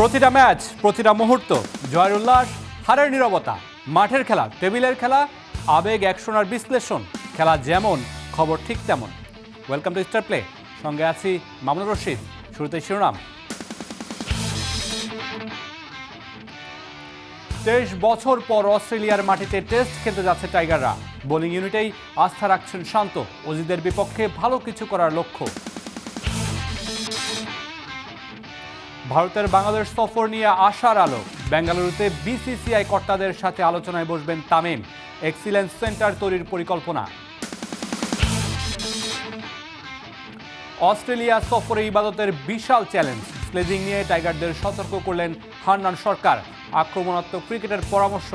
প্রতিটা ম্যাচ, প্রতিটা মুহূর্ত, জয়ের উল্লাস, হারের নীরবতা, মাঠের খেলা, টেবিলের খেলা, আবেগ, অ্যাকশন আর বিশ্লেষণ। খেলা যেমন, খবর ঠিক তেমন। Welcome to star play. সঙ্গে আছি মামুনুর রশিদ। শুরুতে শিরোনাম। 23 বছর পর অস্ট্রেলিয়ার মাটিতে টেস্ট খেলতে যাচ্ছে টাইগাররা। বোলিং ইউনিটেই আস্থা রাখছেন শান্ত। অজিদের বিপক্ষে ভালো কিছু করার লক্ষ্য। ভারতের বাংলাদেশ সফর নিয়ে আশার আলো। বেঙ্গালুরুতে বিসিসিআই কর্তাদের সাথে আলোচনায় বসবেন তামিম। এক্সিলেন্স সেন্টার তৈরির পরিকল্পনা। অস্ট্রেলিয়া সফরে ইবাদতের বিশাল চ্যালেঞ্জ। স্লেজিং নিয়ে টাইগারদের সতর্ক করলেন হান্নান সরকার। আক্রমণাত্মক ক্রিকেটের পরামর্শ।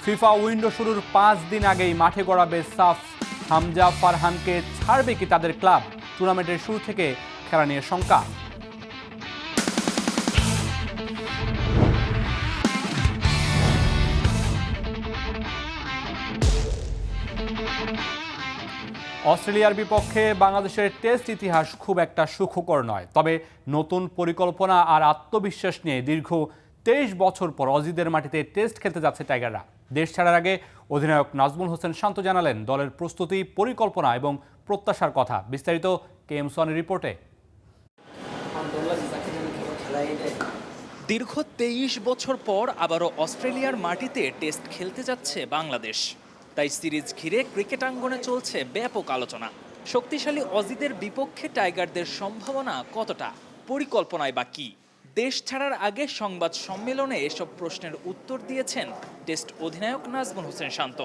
ফিফা উইন্ডো শুরুর 5 দিন আগেই মাঠে গড়াবে সাফ। হামজা ফারহানকে ছাড়বে কি তাদের ক্লাব? টুর্নামেন্টের শুরু থেকে খেলা নিয়ে শঙ্কা। অস্ট্রেলিয়ার বিপক্ষে বাংলাদেশের টেস্ট ইতিহাস খুব একটা সুখকর নয়। তবে নতুন পরিকল্পনা আর আত্মবিশ্বাস নিয়ে দীর্ঘ 23 বছর পর অজিদের মাটিতে টেস্ট খেলতে যাচ্ছে টাইগাররা। দেশ ছাড়ার আগে অধিনায়ক নাজমুল হোসেন শান্ত জানালেন দলের প্রস্তুতি, পরিকল্পনা এবং প্রত্যাশার কথা। বিস্তারিত কেএম সোয়ানের রিপোর্টে। দীর্ঘ 23 বছর পর আবারও অস্ট্রেলিয়ার মাটিতে টেস্ট খেলতে যাচ্ছে বাংলাদেশ। তাই সিরিজ ঘিরে ক্রিকেট আঙ্গনে চলছে ব্যাপক আলোচনা। শক্তিশালী অজিদের বিপক্ষে টাইগারদের সম্ভাবনা কতটা, পরিকল্পনায় বা কী? দেশ ছাড়ার আগে সংবাদ সম্মেলনে এসব প্রশ্নের উত্তর দিয়েছেন টেস্ট অধিনায়ক নাজমুল হোসেন শান্ত।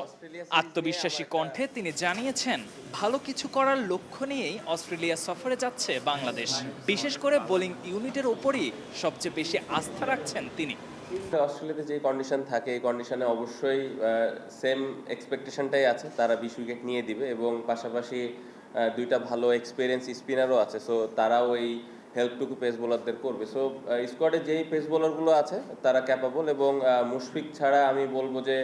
আত্মবিশ্বাসী কণ্ঠে তিনি জানিয়েছেন ভালো কিছু করার লক্ষ্য নিয়েই অস্ট্রেলিয়া সফরে যাচ্ছে বাংলাদেশ। বিশেষ করে বোলিং ইউনিটের ওপরই সবচেয়ে বেশি আস্থা রাখছেন তিনি। অস্ট্রেলিয়াতে যে কন্ডিশন থাকে এই কন্ডিশনে অবশ্যই সেম এক্সপেকটেশনটাই আছে, তারা 20 উইকেট নিয়ে দিবে এবং পাশাপাশি দুইটা ভালো এক্সপিরিয়েন্স স্পিনারও আছে। সো তারাও এই হেল্পটুকু পেস বোলারদের করবে। সো স্কোয়াডে যেই পেস বোলারগুলো আছে তারা ক্যাপাবল এবং মুশফিক ছাড়া আমি বলবো যে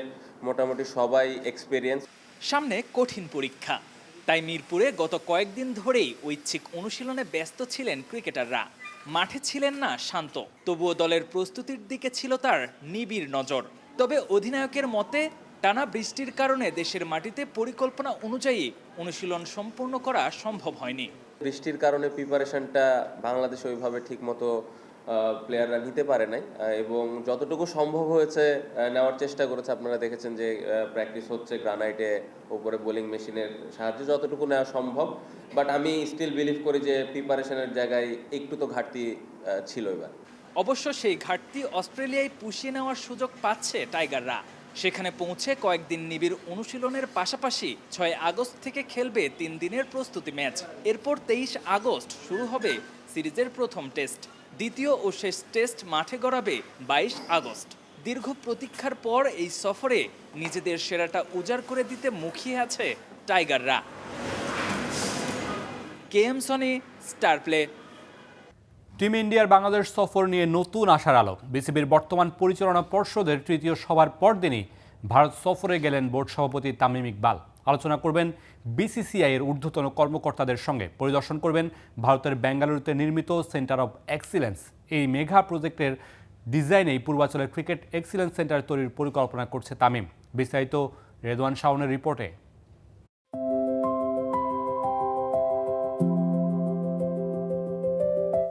মোটামুটি সবাই এক্সপিরিয়েন্স। সামনে কঠিন পরীক্ষা, তাই মিরপুরে গত কয়েকদিন ধরেই ঐচ্ছিক অনুশীলনে ব্যস্ত ছিলেন ক্রিকেটাররা। মাঠে ছিলেন না শান্ত, তবুও দলের প্রস্তুতির দিকে ছিল তার নিবিড় নজর। তবে অধিনায়কের মতে টানা বৃষ্টির কারণে দেশের মাটিতে পরিকল্পনা অনুযায়ী অনুশীলন সম্পূর্ণ করা সম্ভব হয়নি। বৃষ্টির কারণে প্রিপারেশনটা বাংলাদেশ ওইভাবে ঠিকমতো প্লেয়াররা নিতে পারে নাই এবং যতটুকু সম্ভব হয়েছে নেওয়ার চেষ্টা করেছে। আপনারা দেখেছেন যে প্র্যাকটিস হচ্ছে গ্রানাইটে, উপরে বোলিং মেশিনের সাহায্যে যতটুকু নেওয়া সম্ভব। বাট আমি স্টিল বিলিভ করি যে প্রিপারেশনের জায়গায় একটু তো ঘাটতি ছিল এবার। অবশ্য সেই ঘাটতি অস্ট্রেলিয়ায় পুষিয়ে নেওয়ার সুযোগ পাচ্ছে টাইগাররা। সেখানে পৌঁছে কয়েকদিন নিবিড় অনুশীলনের পাশাপাশি 6 আগস্ট থেকে খেলবে 3 দিনের প্রস্তুতি ম্যাচ। এরপর 23 আগস্ট শুরু হবে সিরিজের প্রথম টেস্ট। দ্বিতীয় ও শেষ টেস্ট মাঠে গড়াবে 22 আগস্ট। দীর্ঘ প্রতীক্ষার পর এই সফরে নিজেদের সেরাটা উজাড় করে দিতে মুখিয়ে আছে টাইগাররা। KM Soni, star play. Team ইন্ডিয়ার বাংলাদেশ সফর নিয়ে নতুন আশার আলো। বিসিবির বর্তমান পরিচালনা পর্ষদের তৃতীয় সভার পরদিনই ভারত সফরে গেলেন বোর্ড সভাপতি তামিম ইকবাল। আলোচনা করবেন বিসিসিআই এর ঊর্ধ্বতন কর্মকর্তাদের সঙ্গে। পরিদর্শন করবেন ভারতের বেঙ্গালুরুতে নির্মিত সেন্টার অব এক্সিলেন্স। এই মেগা প্রজেক্টের ডিজাইনেই পূর্বাঞ্চলের ক্রিকেট এক্সিলেন্স সেন্টার তৈরির পরিকল্পনা করছে তামিম। বিস্তারিত রেদওয়ান শাওনের রিপোর্টে।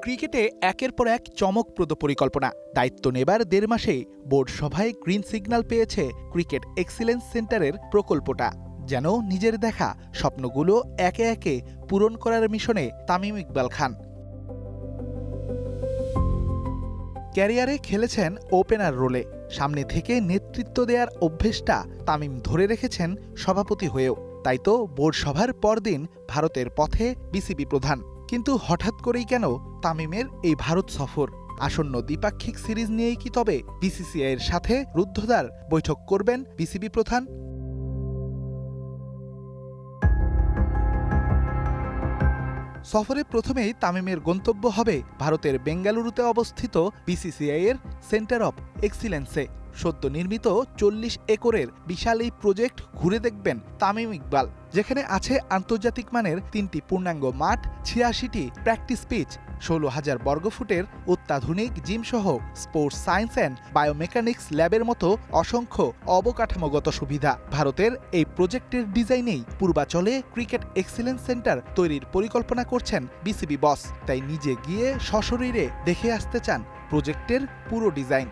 ক্রিকেটে একের পর এক চমকপ্রদ পরিকল্পনা। দায়িত্ব নেবার 1.5 মাসেই বোর্ড সভায় গ্রিন সিগন্যাল পেয়েছে ক্রিকেট এক্সিলেন্স সেন্টারের প্রকল্পটা। যেন নিজের দেখা স্বপ্নগুলো একে একে পূরণ করার মিশনে তামিম ইকবাল খান। ক্যারিয়ারে খেলেছেন ওপেনার রোলে। সামনে থেকে নেতৃত্ব দেওয়ার অভ্যেসটা তামিম ধরে রেখেছেন সভাপতি হয়েও। তাই তো বোর্ড সভার পরদিন ভারতের পথে বিসিবি প্রধান। কিন্তু হঠাৎ করেই কেন তামিমের এই ভারত সফর? আসন্ন দ্বিপাক্ষিক সিরিজ নিয়েই কি তবে বিসিসিআই এর সাথে রুদ্ধদ্বার বৈঠক করবেন বিসিবি প্রধান? সফরে প্রথমেই তামিমের গন্তব্য হবে ভারতের বেঙ্গালুরুতে অবস্থিত বিসিসিআই এর সেন্টার অব এক্সিলেন্সে। সদ্য নির্মিত 40 একরের বিশাল এই প্রজেক্ট ঘুরে দেখবেন তামিম ইকবাল, যেখানে আছে আন্তর্জাতিক মানের 3টি পূর্ণাঙ্গ মাঠ, 86টি প্র্যাকটিস পিচ, 16,000 বর্গফুটের অত্যাধুনিক জিমসহ স্পোর্টস সায়েন্স অ্যান্ড বায়োমেকানিক্স ল্যাবের মতো অসংখ্য অবকাঠামোগত সুবিধা। ভারতের এই প্রজেক্টের ডিজাইনেই পূর্বাচলে ক্রিকেট এক্সিলেন্স সেন্টার তৈরির পরিকল্পনা করছেন বিসিবি বস। তাই নিজে গিয়ে সশরীরে দেখে আসতে চান প্রজেক্টের পুরো ডিজাইন।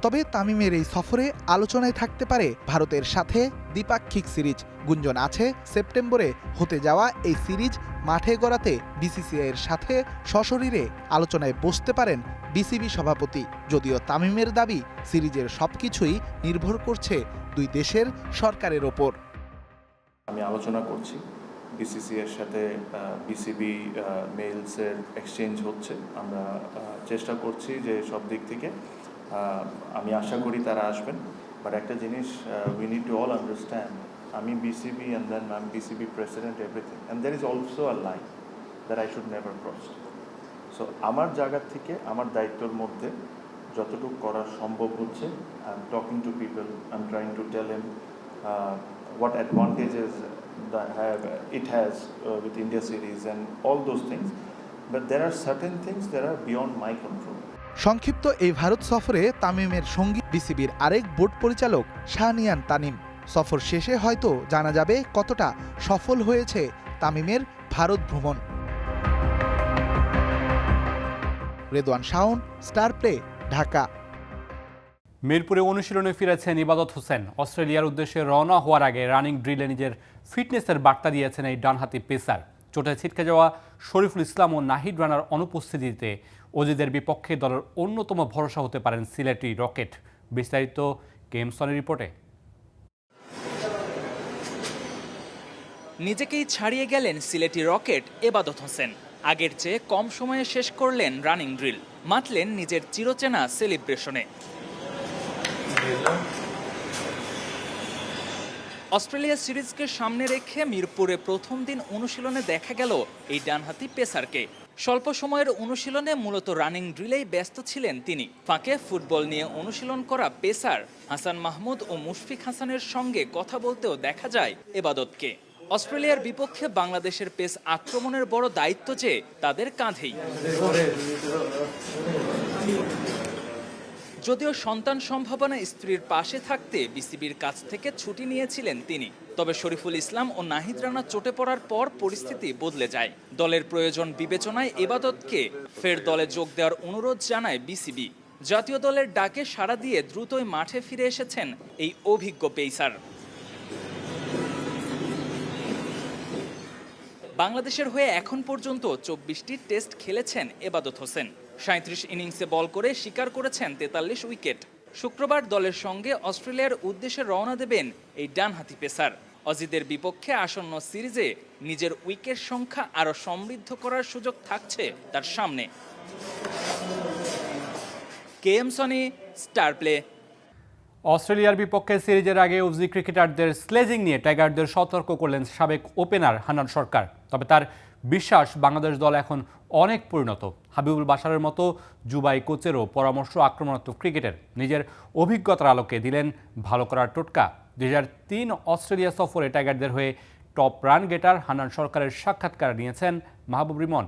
তবে তামিমের এই সফরে আলোচনায় থাকতে পারে ভারতের সাথে দ্বিপাক্ষিক সিরিজ। গুঞ্জন আছে সেপ্টেম্বরে হতে যাওয়া এই সিরিজ মাঠে গড়াতে বিসিসিআইয়ের সাথে সশরীরে আলোচনায় বসতে পারেন বিসিবি সভাপতি। যদিও তামিমের দাবি, সিরিজের সবকিছুই নির্ভর করছে দুই দেশের সরকারের ওপর। আমি আলোচনা করছি বিসিসি এর সাথে, বিসিবি মেইলসের এক্সচেঞ্জ হচ্ছে। আমরা চেষ্টা করছি যে সব দিক থেকে, আমি আশা করি তারা আসবেন। বাট একটা জিনিস we need to all understand, আমি BCB and then I am BCB president everything, and there is also a line that I should never cross. So আমার জায়গা থেকে আমার দায়িত্বের মধ্যে যতটুকু করা সম্ভব হচ্ছে, I am talking to people, I am trying to tell him what advantages it has with India series and all those things, but there are certain things that are beyond my control. সংক্ষিপ্ত এই ভারত সফরে তামিমের সঙ্গী বিসিবির আরেক board পরিচালক শাহনিয়ান তানিম। সফর শেষে হয়তো জানা যাবে কতটা সফল হয়েছে তামিমের ভারত ভ্রমণ। Redwan Shaon, star play, Dhaka. মিরপুরে অনুশীলনে ফিরেছেন ইবাদত হোসেন। অস্ট্রেলিয়ার উদ্দেশ্যে রওনা হওয়ার আগে রানিং ড্রিলে নিজের ফিটনেসের বার্তা দিয়েছেন এই ডানহাতি পেসার। চোটে ছিটকে যাওয়া শরীফুল ইসলাম ও নাহিদ রানার অনুপস্থিতিতে অজিদের বিপক্ষে দলের অন্যতম ভরসা হতে পারেন সিলেটি রকেট। বিস্তারিত কেমসনের রিপোর্টে। নিজেকেই ছাড়িয়ে গেলেন সিলেটি রকেট ইবাদত হোসেন। আগের চেয়ে কম সময়ে শেষ করলেন রানিং ড্রিল, মাতলেন নিজের চিরচেনা সেলিব্রেশনে। অস্ট্রেলিয়া সিরিজকে সামনে রেখে মিরপুরে প্রথম দিন অনুশীলনে দেখা গেল এই ডানহাতি পেসারকে। স্বল্প সময়ের অনুশীলনে মূলত রানিং ড্রিলেই ব্যস্ত ছিলেন তিনি। ফাঁকে ফুটবল নিয়ে অনুশীলন করা পেসার হাসান মাহমুদ ও মুশফিক হাসানের সঙ্গে কথা বলতেও দেখা যায় ইবাদতকে। অস্ট্রেলিয়ার বিপক্ষে বাংলাদেশের পেস আক্রমণের বড় দায়িত্ব যে তাদের কাঁধেই। যদিও সন্তান সম্ভাবনা স্ত্রীর পাশে থাকতে বিসিবির কাছ থেকে ছুটি নিয়েছিলেন তিনি, তবে শরীফুল ইসলাম ও নাহিদ রানা চোটে পড়ার পর পরিস্থিতি বদলে যায়। দলের প্রয়োজন বিবেচনায় ইবাদতকে ফের দলে যোগ দেওয়ার অনুরোধ জানায় বিসিবি। জাতীয় দলের ডাকে সাড়া দিয়ে দ্রুতই মাঠে ফিরে এসেছেন এই অভিজ্ঞ পেসার। বাংলাদেশের হয়ে এখন পর্যন্ত 24টি টেস্ট খেলেছেন ইবাদত হোসেন। 37 ইনিংসে বল করে শিকার করেছেন 43 উইকেট। শুক্রবার দলের সঙ্গে অস্ট্রেলিয়ার উদ্দেশ্যে রওনা দেবেন এই ডানহাতি পেসার। অজিদের বিপক্ষে আসন্ন সিরিজে নিজের উইকেট সংখ্যা আরও সমৃদ্ধ করার সুযোগ থাকছে তার সামনে। কেএমসনি, স্টার প্লে। অস্ট্রেলিয়ার বিপক্ষে সিরিজের আগে অজি ক্রিকেটারদের স্লেজিং নিয়ে টাইগারদের সতর্ক করলেন সাবেক ওপেনার হান্নান সরকার। তবে তার বিশ্বাস, বাংলাদেশ দল এখন অনেক পরিণত। হাবিবুল বাশারের মতো জুবাই কোচেরও পরামর্শ আক্রমণাত্মক ক্রিকেটের। নিজের অভিজ্ঞতার আলোকে দিলেন ভালো করার টোটকা। 2003 অস্ট্রেলিয়া সফরে টাইগারদের হয়ে টপ রান গেটার হান্নান সরকারের সাক্ষাৎকার নিয়েছেন মাহবুব রিমন।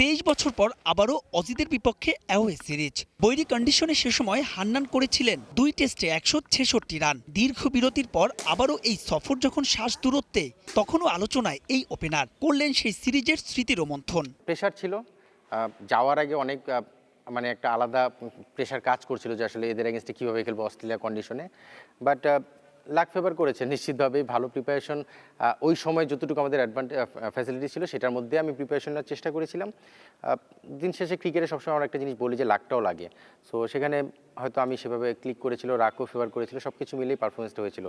23 বছর পর আবারও অজিদের বিপক্ষে অ্যাওয়ে সিরিজ। বৈরী কন্ডিশনে সে সময় হান্নান করেছিলেন 2 টেস্টে 166 রান। দীর্ঘ বিরতির পর আবারও এই সফর যখন শ্বাস দূরত্বে, তখনও আলোচনায় এই ওপেনার করলেন সেই সিরিজের স্মৃতি রোমন্থন। প্রেশার ছিল, যাওয়ার আগে অনেক মানে একটা আলাদা প্রেশার কাজ করছিল যে আসলে এদের এগেনস্টে কীভাবে খেলবো অস্ট্রেলিয়া কন্ডিশনে। বাট লাক ফেভার করেছে নিশ্চিতভাবে। ভালো প্রিপারেশন, ওই সময় যতটুকু আমাদের ফ্যাসিলিটি ছিল সেটার মধ্যে আমি প্রিপারেশন নেওয়ার চেষ্টা করেছিলাম। দিন শেষে ক্রিকেটে সবসময় আমরা একটা জিনিস বলি যে লাকটাও লাগে। সো সেখানে হয়তো আমি সেভাবে ক্লিক করেছিল, রাকও ফেভার করেছিল, সব কিছু মিলেই পারফরমেন্সটা হয়েছিল।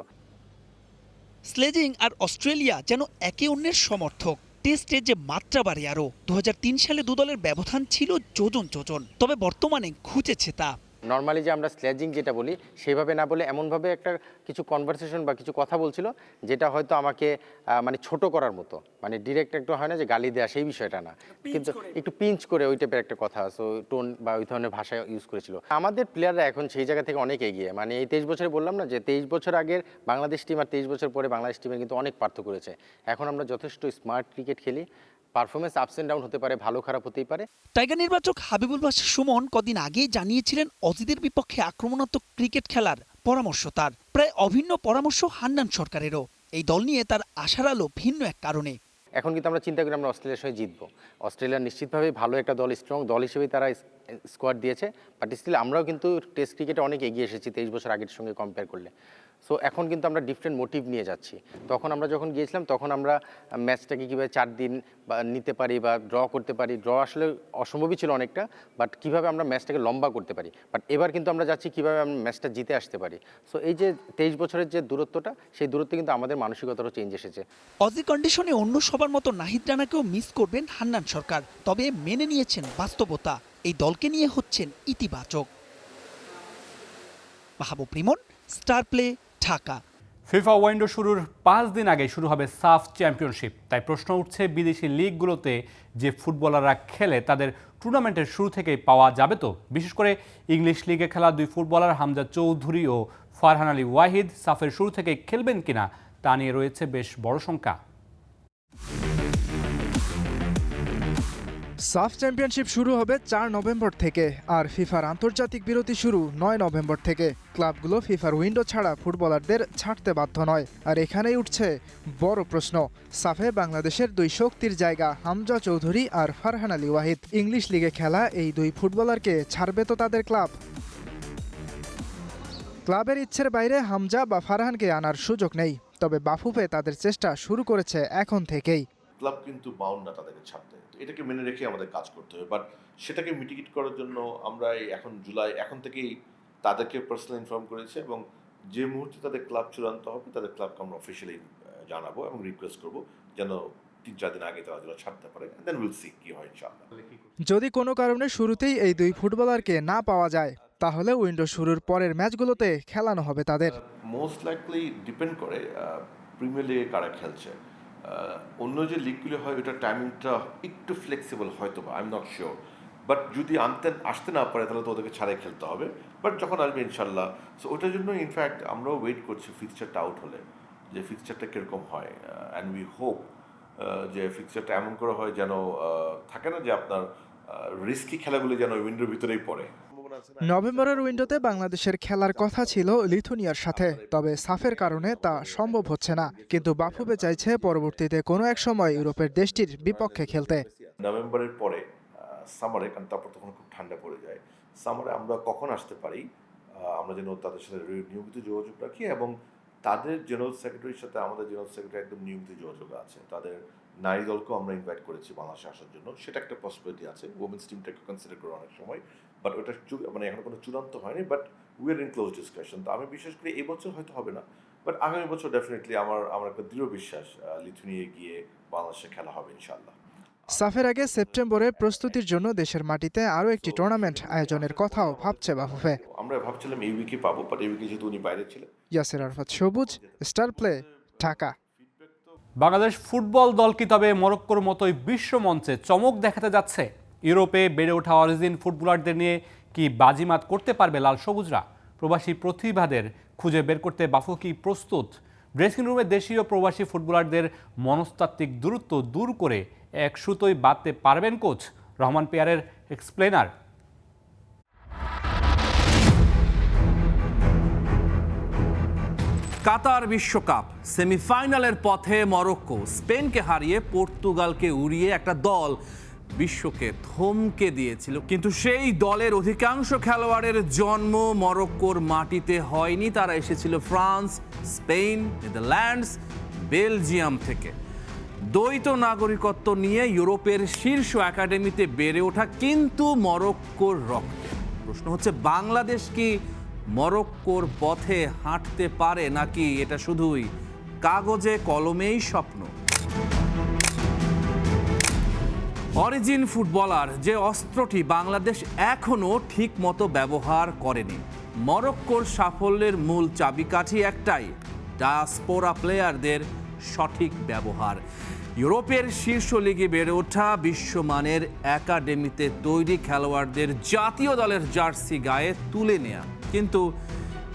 স্লেজিং আর অস্ট্রেলিয়া যেন একে অন্যের সমর্থক। টেস্টে যে মাত্রা বাড়ে আরও। 2003 সালে দু দলের ব্যবধান ছিল যোজন। তবে বর্তমানে ঘুচেছে তা। নর্মালি যে আমরা স্লেজিং যেটা বলি সেইভাবে না বলে এমনভাবে একটা কিছু কনভারসেশন বা কিছু কথা বলছিল যেটা হয়তো আমাকে মানে ছোট করার মতো, মানে ডিরেক্ট একটু হয় না যে গালি দেওয়া, সেই বিষয়টা না, কিন্তু একটু পিঞ্চ করে ওই টাইপের একটা কথা, সো টোন বা ওই ধরনের ভাষা ইউজ করেছিল। আমাদের প্লেয়াররা এখন সেই জায়গা থেকে অনেক এগিয়ে, মানে এই 23 বছরে বললাম না যে 23 বছর আগের বাংলাদেশ টিম আর 23 বছর পরে বাংলাদেশ টিমের কিন্তু অনেক পার্থক্য রয়েছে। এখন আমরা যথেষ্ট স্মার্ট ক্রিকেট খেলি, পারফরমেন্স আপস এন্ড ডাউন হতে পারে, ভালো খারাপ হতেই পারে। টাইগার নির্বাচক হাবিবুল বাশির সুমন কদিন আগেই জানিয়েছিলেন অজিদের বিপক্ষে আক্রমণাত্মক ক্রিকেট খেলার পরামর্শ তার, প্রায় অভিন্ন পরামর্শ হান্নান সরকারেরও। এই দল নিয়ে তার আশার আলো ভিন্ন এক কারণে। এখন কিন্তু আমরা চিন্তা করি আমরা অস্ট্রেলিয়ার সঙ্গে জিতবো। অস্ট্রেলিয়া নিশ্চিতভাবেই ভালো একটা দল, স্ট্রং দল হিসেবেই তারা স্কোয়াড দিয়েছে, বাট স্টিল আমরাও কিন্তু টেস্ট ক্রিকেটে অনেক এগিয়ে এসেছি 23 বছর আগের সঙ্গে কম্পেয়ার করলে। সো এখন কিন্তু আমরা ডিফারেন্ট মোটিভ নিয়ে যাচ্ছি। তখন আমরা যখন গিয়েছিলাম তখন আমরা ম্যাচটাকে কীভাবে 4 দিন বা নিতে পারি বা ড্র করতে পারি, ড্র আসলে অসম্ভবই ছিল অনেকটা, বাট কীভাবে আমরা ম্যাচটাকে লম্বা করতে পারি। বাট এবার কিন্তু আমরা যাচ্ছি কীভাবে আমরা ম্যাচটা জিতে আসতে পারি। সো এই যে 23 বছরের যে দূরত্বটা, সেই দূরত্বে কিন্তু আমাদের মানসিকতারও চেঞ্জ এসেছে। অজি কন্ডিশনে অন্য সবার মতো নাহিদ রানাকেও মিস করবেন হান্নান সরকার, তবে মেনে নিয়েছেন বাস্তবতা। এই দলকে নিয়ে হচ্ছেন ইতিবাচক। Mahbub Rimon, star play, Dhaka. FIFA window শুরুর 5 দিন আগে শুরু হবে সাফ চ্যাম্পিয়নশিপ। তাই প্রশ্ন উঠছে, বিদেশি লিগগুলোতে যে ফুটবলাররা খেলে তাদের টুর্নামেন্টের শুরু থেকেই পাওয়া যাবে তো? বিশেষ করে ইংলিশ লিগে খেলা 2 ফুটবলার হামজা চৌধুরী ও ফারহান আলী ওয়াহিদ সাফের শুরু থেকেই খেলবেন কিনা তা নিয়ে রয়েছে বেশ বড় শঙ্কা। সাফ চ্যাম্পিয়নশিপ শুরু হবে 4 নভেম্বর থেকে, আর ফিফার আন্তর্জাতিক বিরতি শুরু 9 নভেম্বর থেকে। ক্লাবগুলো ফিফার উইন্ডো ছাড়া ফুটবলারদের ছাড়তে বাধ্য নয়। আর এখানেই উঠছে বড় প্রশ্ন, সাফে বাংলাদেশের 2 শক্তির জায়গা হামজা চৌধুরী আর ফারহান আলী ওয়াহিদ। ইংলিশ লিগে খেলা এই 2 ফুটবলারকে ছাড়বে তো তাদের ক্লাব? ক্লাবের ইচ্ছের বাইরে হামজা বা ফারহানকে আনার সুযোগ নেই, তবে বাফুফে তাদের চেষ্টা শুরু করেছে এখন থেকেই। ক্লাব কিন্তু বাউন্ড না তাদেরকে ছাড়তে, এটাকে মেনে রেখে আমাদের কাজ করতে হবে। বাট সেটাকে মিটিগেট করার জন্য আমরা এখন জুলাই এখন থেকেই তাদেরকে পার্সোনাল ইনফর্ম করেছি, এবং যে মুহূর্তে তাদের ক্লাব চূড়ান্ত হবে তাদের ক্লাবকে আমরা অফিসিয়ালি জানাবো এবং রিকোয়েস্ট করবো যেন 3-4 দিন আগে তারা ছাড়তে পারে। দেন উইল সি কি হয় ইনশাআল্লাহ। যদি কোনো কারণে শুরুতেই এই 2 ফুটবলারকে না পাওয়া যায়, তাহলে উইন্ডো শুরুর পরের ম্যাচগুলোতে খেলানো হবে তাদের। মোস্ট লাইকলি ডিপেন্ড করে প্রিমিয়ার লিগে কারা খেলছে। অন্য যে লিগগুলো হয় ওটার টাইমিংটা একটু ফ্লেক্সিবল হয়তো বা, I am not sure. But যদি আসতে না পারে তাহলে তো ওদেরকে ছাড়াই খেলতে হবে। বাট যখন আসবে ইনশাল্লাহ, সো ওটার জন্য ইনফ্যাক্ট আমরাও ওয়েট করছি ফিক্সচারটা আউট হলে, যে ফিক্সচারটা কীরকম হয়। অ্যান্ড উই হোপ যে ফিক্সচারটা এমন করে হয় যেন থাকে না যে আপনার রিস্কি খেলাগুলো যেন উইন্ডোর ভিতরেই পড়ে। নভেম্বরের উইন্ডোতে বাংলাদেশের খেলার কথা ছিল লিথুনিয়ার সাথে, তবে সাফের কারণে তা সম্ভব হচ্ছে না। কিন্তু বাফুফে চাইছে পরবর্তীতে কোনো এক সময় ইউরোপের দেশটির বিপক্ষে খেলতে। নভেম্বরের পরে সামারে, কারণ তারপর তখন খুব ঠান্ডা পড়ে যায়, সামারে আমরা কখন আসতে পারি আমরা যেন তাদের সাথে নিয়মিত যোগাযোগ রাখি, এবং তাদের জেনারেল সেক্রেটারির সাথে আমাদের জেনারেল সেক্রেটারি একদম নিয়মিত যোগাযোগ আছে। তাদের নারী দলকেও আমরা ইনভাইট করেছি বাংলাদেশে আসার জন্য, সেটা একটা পসিবিলিটি আছে। ওমেন্স টিমটাকে কনসিডার করে অনেক সময়, বাট ওটা মানে এখন কোনো চূড়ান্ত হয়নি, but we are in close discussion. তো আমি বিশেষ করে এই বছর হয়তো হবে না, বাট আগামী বছর ডেফিনেটলি আমার একটা দৃঢ় বিশ্বাস লিথুনিয়া গিয়ে বাংলাদেশে খেলা হবে ইনশাআল্লাহ। সাফের আগে সেপ্টেম্বরে প্রস্তুতির জন্য দেশের মাটিতে আরও একটি টুর্নামেন্ট আয়োজনের কথাও ভাবছে বাফুফে। আমরা ভাবছিলাম এই উইকে পাবো, বাট এই উইকে যেহেতু উনি বাইরে ছিলেন। ইয়াসির আরাফাত সবুজ, star play, Dhaka. Bangladesh football দল কি তবে মরক্কোর মতোই বিশ্ব মঞ্চে চমক দেখাতে যাচ্ছে? ইউরোপে বেড়ে ওঠা অরিজিন ফুটবলারদের নিয়ে কি বাজিমাত করতে পারবে লাল সবুজরা? প্রবাসী প্রতিভাদের খুঁজে বের করতে বাফু কি প্রস্তুত? ড্রেসিং রুমে দেশীয় প্রবাসী ফুটবলারদের মনস্তাত্ত্বিক দূরত্ব দূর করে এক সুতোয় বাঁধতে পারবেন কোচ? রহমান পেয়ারের এক্সপ্লেনার। কাতার বিশ্বকাপ সেমিফাইনালের পথে মরক্কো স্পেনকে হারিয়ে পর্তুগালকে উড়িয়ে একটা দল বিশ্বকে থমকে দিয়েছিল, কিন্তু সেই দলের অধিকাংশ খেলোয়াড়ের জন্ম মরক্কোর মাটিতে হয়নি। তারা এসেছিল ফ্রান্স, স্পেন, নেদারল্যান্ডস, বেলজিয়াম থেকে। দ্বৈত নাগরিকত্ব নিয়ে ইউরোপের শীর্ষ একাডেমিতে বেড়ে ওঠা কিন্তু মরক্কোর রক্তে। প্রশ্ন হচ্ছে, বাংলাদেশ কি মরক্কোর পথে হাঁটতে পারে, নাকি এটা শুধুই কাগজে কলমেই স্বপ্ন? অরিজিন ফুটবলার যে অস্ত্রটি বাংলাদেশ এখনো ঠিক মতো ব্যবহার করেনি। মরক্কোর সাফল্যের মূল চাবিকাঠি একটাই, ডায়াসপোরা প্লেয়ারদের সঠিক ব্যবহার। ইউরোপের শীর্ষ লিগে বেড়ে ওঠা বিশ্বমানের একাডেমিতে তৈরি খেলোয়াড়দের জাতীয় দলের জার্সি গায়ে তুলে নেয়া। কিন্তু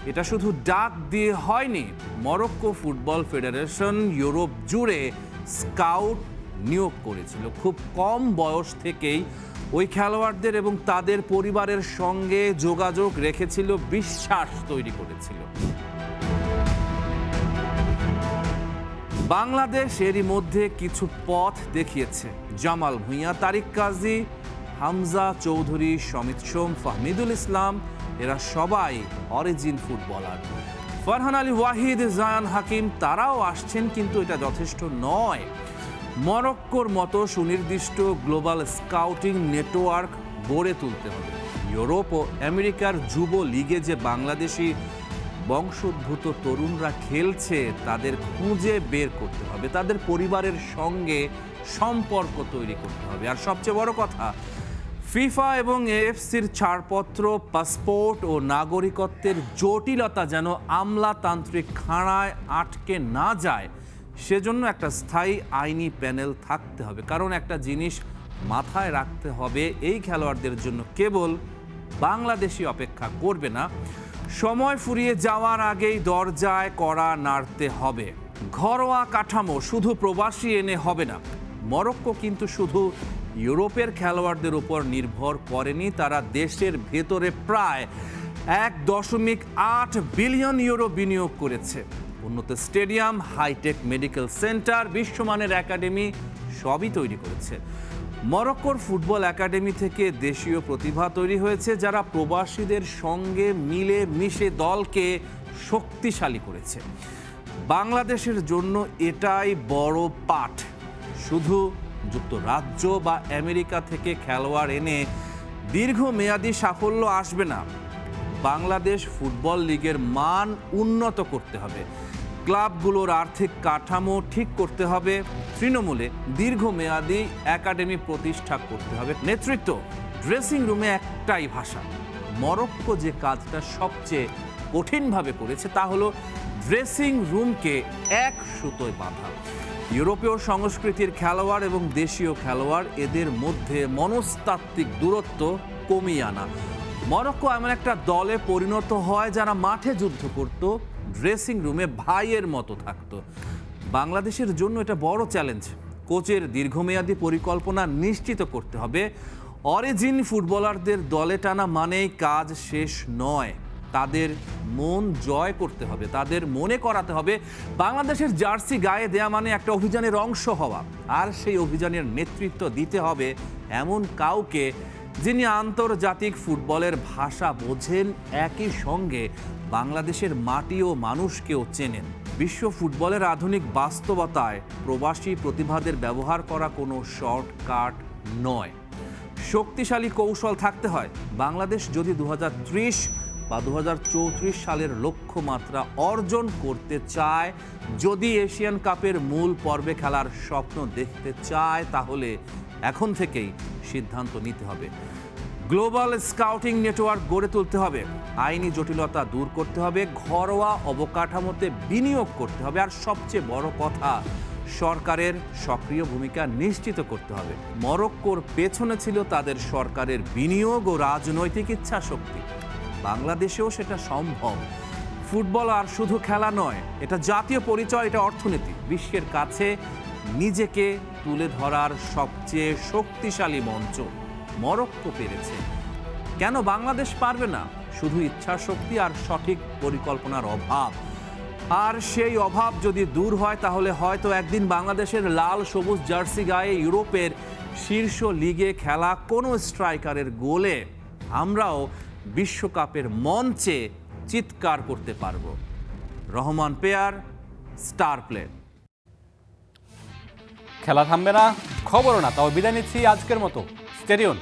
এটা শুধু ডাক দিয়ে হয়নি। মরক্কো ফুটবল ফেডারেশন ইউরোপ জুড়ে স্কাউট নিয়োগ করেছিল। খুব কম বয়স থেকেই ওই খেলোয়াড়দের এবং তাদের পরিবারের সঙ্গে যোগাযোগ রেখেছিল, বিশ্বাস তৈরি করেছিল। বাংলাদেশ এরই মধ্যে কিছু পথ দেখিয়েছে। জামাল ভুঁইয়া, তারিক কাজী, হামজা চৌধুরী, সমিত সোম, ফাহমিদুল ইসলাম, এরা সবাই অরিজিন ফুটবলার। ফারহান আলী ওয়াহিদ, জায়ান হাকিম, তারাও আসছেন, কিন্তু এটা যথেষ্ট নয়। মরক্কোর মতো সুনির্দিষ্ট গ্লোবাল স্কাউটিং নেটওয়ার্ক গড়ে তুলতে হবে। ইউরোপ ও আমেরিকার যুব লিগে যে বাংলাদেশি বংশোদ্ভূত তরুণরা খেলছে, তাদের খুঁজে বের করতে হবে, তাদের পরিবারের সঙ্গে সম্পর্ক তৈরি করতে হবে। আর সবচেয়ে বড় কথা, ফিফা এবং এএফসির ছাড়পত্র, পাসপোর্ট ও নাগরিকত্বের জটিলতা যেন আমলাতান্ত্রিক খাঁড়ায় আটকে না যায়, সেজন্য একটা স্থায়ী আইনি প্যানেল থাকতে হবে। কারণ একটা জিনিস মাথায় রাখতে হবে, এই খেলোয়াড়দের জন্য কেবল বাংলাদেশি অপেক্ষা করবে না, সময় ফুরিয়ে যাওয়ার আগেই দরজায় কড়া নাড়তে হবে। ঘরোয়া কাঠামো শুধু প্রবাসী এনে হবে না। মরক্কো কিন্তু শুধু ইউরোপের খেলোয়াড়দের উপর নির্ভর করেনি, তারা দেশের ভেতরে প্রায় 1.8 বিলিয়ন ইউরো বিনিয়োগ করেছে। উন্নত স্টেডিয়াম, হাইটেক মেডিকেল সেন্টার, বিশ্বমানের একাডেমি সবই তৈরি করেছে। মরক্কোর ফুটবল একাডেমি থেকে দেশীয় প্রতিভা তৈরি হয়েছে, যারা প্রবাসীদের সঙ্গে মিলে মিশে দলকে শক্তিশালী করেছে। বাংলাদেশের জন্য এটাই বড় পাঠ। শুধু যুক্তরাজ্য বা আমেরিকা থেকে খেলোয়াড় এনে দীর্ঘমেয়াদী সাফল্য আসবে না। বাংলাদেশ ফুটবল লিগের মান উন্নত করতে হবে, ক্লাবগুলোর আর্থিক কাঠামো ঠিক করতে হবে, তৃণমূলে দীর্ঘমেয়াদী একাডেমি প্রতিষ্ঠা করতে হবে। নেতৃত্ব, ড্রেসিং রুমে একটাই ভাষা। মরক্কো যে কাজটা সবচেয়ে কঠিনভাবে করেছে, তা হলো ড্রেসিং রুমকে এক সুতোয় বাঁধা। ইউরোপীয় সংস্কৃতির খেলোয়াড় এবং দেশীয় খেলোয়াড়, এদের মধ্যে মনস্তাত্ত্বিক দূরত্ব কমিয়ে আনা। মরক্কো এমন একটা দলে পরিণত হয় যারা মাঠে যুদ্ধ করত, ড্রেসিং রুমে ভাইয়ের মতো থাকতো। বাংলাদেশের জন্য এটা বড় চ্যালেঞ্জ। কোচের দীর্ঘমেয়াদী পরিকল্পনা নিশ্চিত করতে হবে। অরিজিন ফুটবলারদের দলে টানা মানেই কাজ শেষ নয়, তাদের মন জয় করতে হবে, তাদের মনে করাতে হবে বাংলাদেশের জার্সি গায়ে দেয়া মানে একটা অভিযানের অংশ হওয়া। আর সেই অভিযানের নেতৃত্ব দিতে হবে এমন কাউকে যিনি আন্তর্জাতিক ফুটবলের ভাষা বোঝেন, একই সঙ্গে বাংলাদেশের মাটি ও মানুষকেও চেনেন। বিশ্ব ফুটবলের আধুনিক বাস্তবতায় প্রবাসী প্রতিভাদের ব্যবহার করা কোনো শর্টকাট নয়, শক্তিশালী কৌশল থাকতে হয়। বাংলাদেশ যদি 2030 বা 2034 সালের লক্ষ্যমাত্রা অর্জন করতে চায়, যদি এশিয়ান কাপের মূল পর্বে খেলার স্বপ্ন দেখতে চায়, তাহলে এখন থেকেই সিদ্ধান্ত নিতে হবে। গ্লোবাল স্কাউটিং নেটওয়ার্ক গড়ে তুলতে হবে, আইনি জটিলতা দূর করতে হবে, ঘরোয়া অবকাঠামোতে বিনিয়োগ করতে হবে, আর সবচেয়ে বড় কথা, সরকারের সক্রিয় ভূমিকা নিশ্চিত করতে হবে। মরক্কোর পেছনে ছিল তাদের সরকারের বিনিয়োগ ও রাজনৈতিক ইচ্ছাশক্তি। বাংলাদেশেও সেটা সম্ভব। ফুটবল আর শুধু খেলা নয়, এটা জাতীয় পরিচয়, এটা অর্থনীতি। বিশ্বের কাছে নিজেকে তুলে ধরার সবচেয়ে শক্তিশালী মঞ্চ। মরক্কো পেরেছে, কেন বাংলাদেশ পারবে না? শুধু ইচ্ছাশক্তি আর সঠিক পরিকল্পনার অভাব। আর সেই অভাব যদি দূর হয়, তাহলে হয়তো একদিন বাংলাদেশের লাল সবুজ জার্সি গায়ে ইউরোপের শীর্ষ লিগে খেলা কোনো স্ট্রাইকারের গোলে আমরাও বিশ্বকাপের মঞ্চে চিৎকার করতে পারবো। Rahman pair, star play. খেলা থামবে না, খবরও না, তাও বিদায় নিচ্ছি আজকের মতো। স্টেডিয়াম।